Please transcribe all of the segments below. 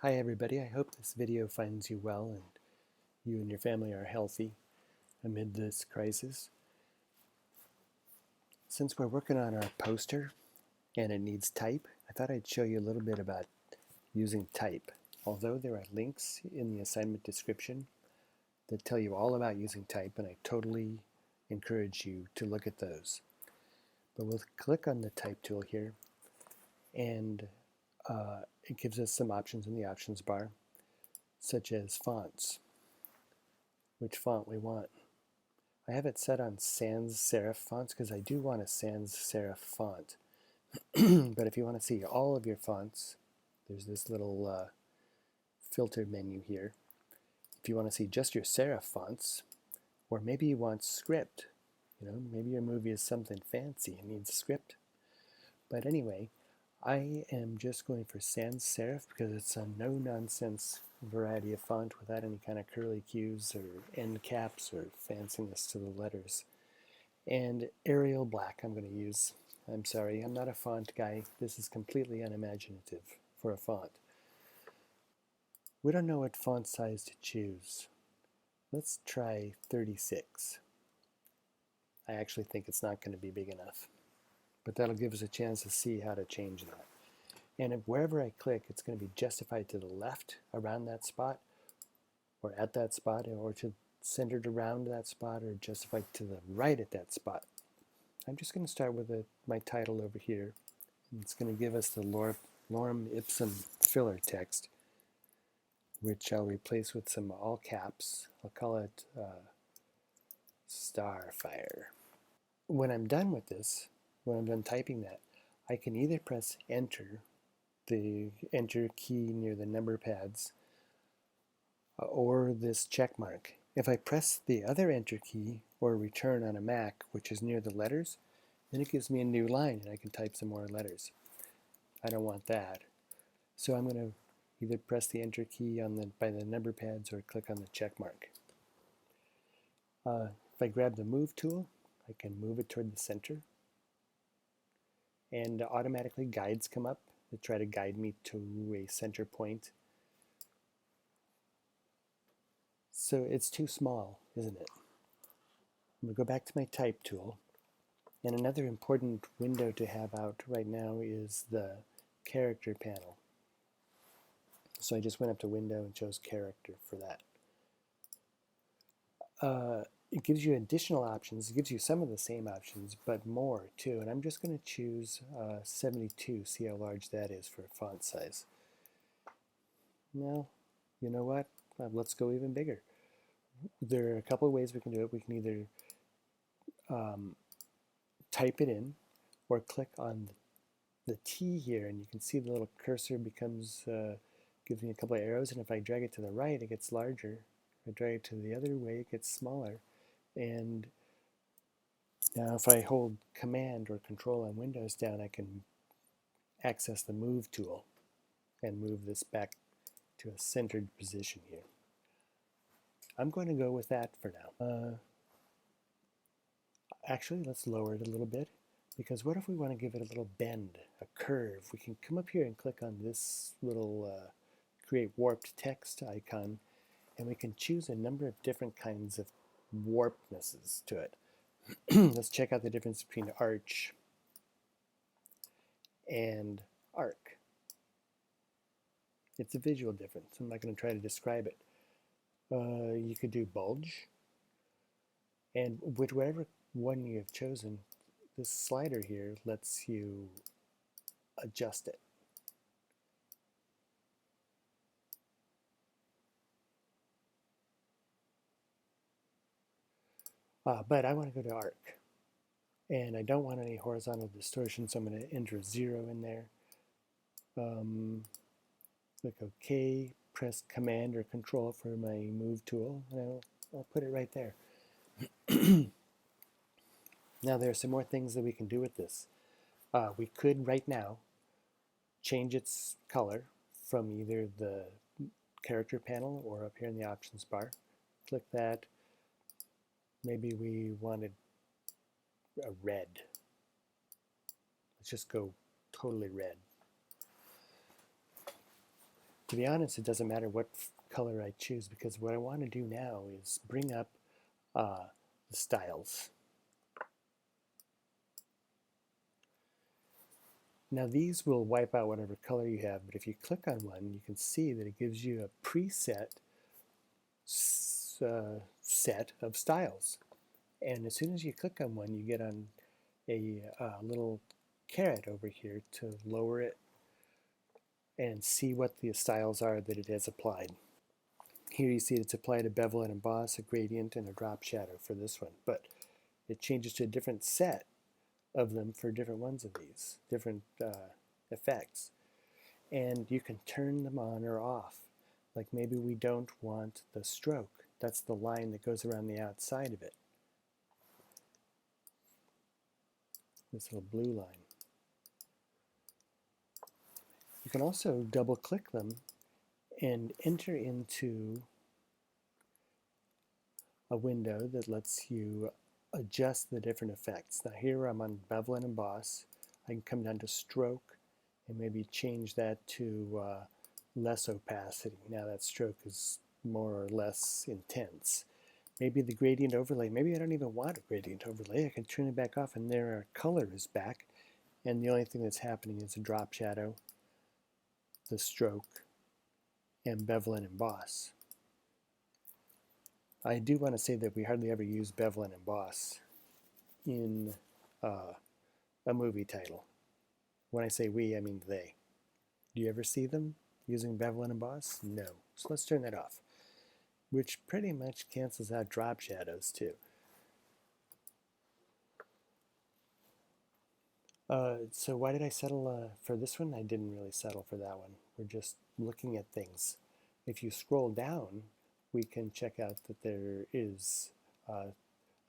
Hi everybody, I hope this video finds you well and you and your family are healthy amid this crisis. Since we're working on our poster and it needs type, I thought I'd show you a little bit about using type. Although there are links in the assignment description that tell you all about using type, and I totally encourage you to look at those. But we'll click on the type tool here, and it gives us some options in the options bar, such as fonts, which font we want. I have it set on sans serif fonts because I do want a sans serif font. But if you want to see all of your fonts, there's this little filter menu here. If you want to see just your serif fonts, or maybe you want script, maybe your movie is something fancy and needs script. But anyway, I am just going for sans serif because it's a no-nonsense variety of font without any kind of curly cues or end caps or fanciness to the letters. And Arial Black I'm going to use. I'm sorry, I'm not a font guy. This is completely unimaginative for a font. We don't know what font size to choose. Let's try 36. I actually think it's not going to be big enough, but that'll give us a chance to see how to change that. And if wherever I click, it's going to be justified to the left around that spot, or at that spot, or to centered around that spot, or justified to the right at that spot. I'm just going to start with my title over here. It's going to give us the lorem ipsum filler text, which I'll replace with some all caps. I'll call it Starfire. When I'm done with this, when I'm done typing that, I can either press enter, the enter key near the number pads, or this check mark. If I press the other enter key or return on a Mac, which is near the letters, then it gives me a new line and I can type some more letters. I don't want that. So I'm going to either press the enter key by the number pads or click on the check mark. If I grab the move tool, I can move it toward the center. And automatically guides come up to try to guide me to a center point. So it's too small, isn't it? I'm going to go back to my type tool. And another important window to have out right now is the character panel. So I just went up to window and chose character for that. It gives you additional options. It gives you some of the same options, but more too. And I'm just going to choose 72, see how large that is for font size. Now, you know what? Let's go even bigger. There are a couple of ways we can do it. We can either type it in or click on the T here, and you can see the little cursor becomes, gives me a couple of arrows, and if I drag it to the right, it gets larger. If I drag it to the other way, it gets smaller. And now if I hold Command or Control on Windows down, I can access the Move tool and move this back to a centered position here. I'm going to go with that for now. Actually, let's lower it a little bit, because what if we want to give it a little bend, a curve? We can come up here and click on this little create warped text icon, and we can choose a number of different kinds of warpednesses to it. Let's check out the difference between arch and arc. It's a visual difference. I'm not going to try to describe it. You could do bulge, and with whatever one you have chosen, this slider here lets you adjust it. But I want to go to arc, and I don't want any horizontal distortion, so I'm going to enter 0 in there. Click OK, press Command or Control for my Move tool, and I'll put it right there. Now there are some more things that we can do with this. We could right now change its color from either the character panel or up here in the options bar. Click that. Maybe we wanted a red. Let's just go totally red. To be honest, it doesn't matter what color I choose, because what I want to do now is bring up the styles. Now these will wipe out whatever color you have, but if you click on one, you can see that it gives you a preset set of styles. And as soon as you click on one, you get on a little caret over here to lower it and see what the styles are that it has applied. Here you see it's applied a bevel and emboss, a gradient, and a drop shadow for this one, but it changes to a different set of them for different ones of these, different effects. And you can turn them on or off. Like maybe we don't want the stroke. That's the line that goes around the outside of it. This little blue line. You can also double click them and enter into a window that lets you adjust the different effects. Now here I'm on bevel and emboss. I can come down to stroke and maybe change that to less opacity. Now that stroke is more or less intense. Maybe the gradient overlay, maybe I don't even want a gradient overlay. I can turn it back off and there our color is back, and the only thing that's happening is a drop shadow, the stroke, and bevel and emboss. I do want to say that we hardly ever use bevel and emboss in a movie title. When I say we, I mean they. Do you ever see them using bevel and emboss? No. So let's turn that off, which pretty much cancels out drop shadows too. So why did I settle for this one? I didn't really settle for that one. We're just looking at things. If you scroll down, we can check out that there is a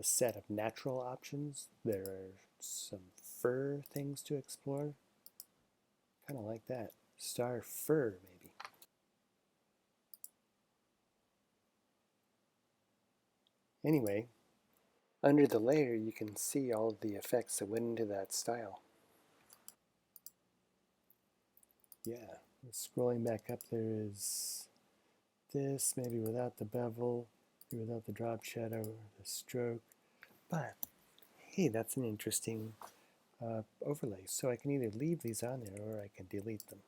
set of natural options. There are some fur things to explore. Kind of like that. Star fur, maybe. Anyway, under the layer, you can see all of the effects that went into that style. Yeah, scrolling back up, there is this, maybe without the bevel, maybe without the drop shadow, the stroke. But hey, that's an interesting overlay. So I can either leave these on there or I can delete them.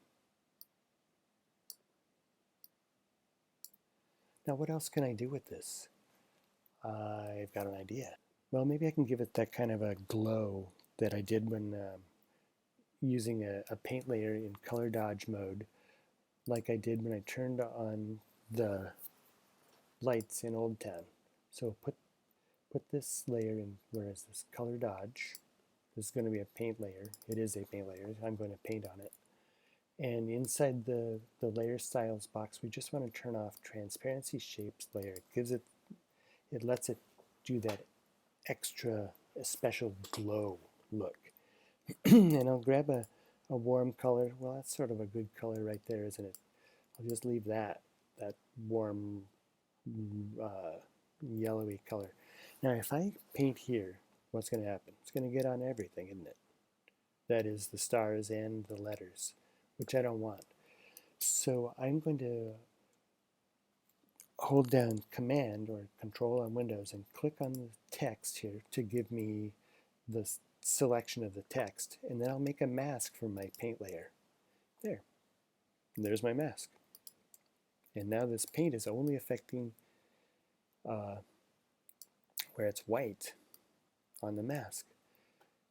Now what else can I do with this? I've got an idea. Well, maybe I can give it that kind of a glow that I did when using a paint layer in color dodge mode, like I did when I turned on the lights in Old Town. So put this layer in, where is this? Color dodge. This is going to be a paint layer. It is a paint layer. I'm going to paint on it. And inside the layer styles box, we just want to turn off transparency shapes layer. It lets it do that extra special glow look. And I'll grab a warm color. Well, that's sort of a good color right there, isn't it? I'll just leave that warm yellowy color. Now if I paint here, what's going to happen? It's going to get on everything, isn't it? That is the stars and the letters, which I don't want. So I'm going to hold down Command or Control on Windows and click on the text here to give me the selection of the text, and then I'll make a mask for my paint layer. There. And there's my mask. And now this paint is only affecting where it's white on the mask.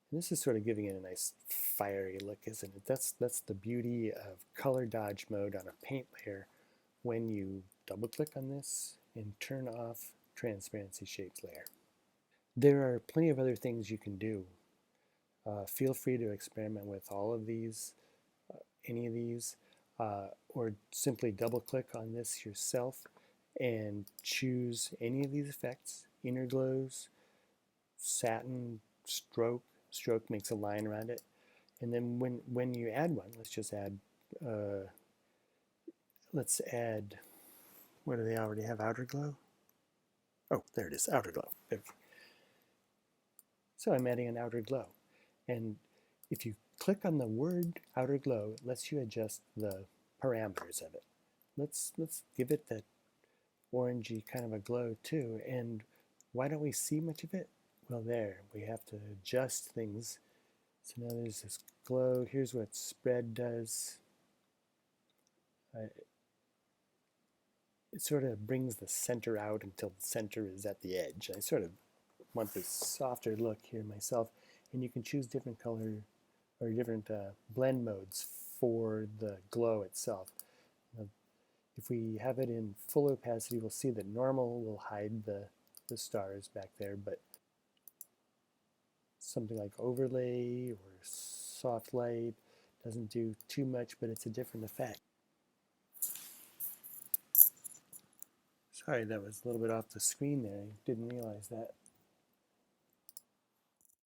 And this is sort of giving it a nice fiery look, isn't it? That's the beauty of color dodge mode on a paint layer when you double click on this and turn off transparency shapes layer. There are plenty of other things you can do. Feel free to experiment with all of these, any of these, or simply double click on this yourself and choose any of these effects. Inner glows, satin, stroke. Stroke makes a line around it. And then when you add one, let's add, what do they already have, outer glow? Oh, there it is, outer glow. There. So I'm adding an outer glow. And if you click on the word outer glow, it lets you adjust the parameters of it. let's give it that orangey kind of a glow too. And why don't we see much of it? Well, there, we have to adjust things. So now there's this glow. Here's what spread does. It sort of brings the center out until the center is at the edge. I sort of want this softer look here myself, and you can choose different color or different blend modes for the glow itself. Now, if we have it in full opacity, we'll see that normal will hide the stars back there, but something like overlay or soft light doesn't do too much, but it's a different effect. Sorry, that was a little bit off the screen there. I didn't realize that.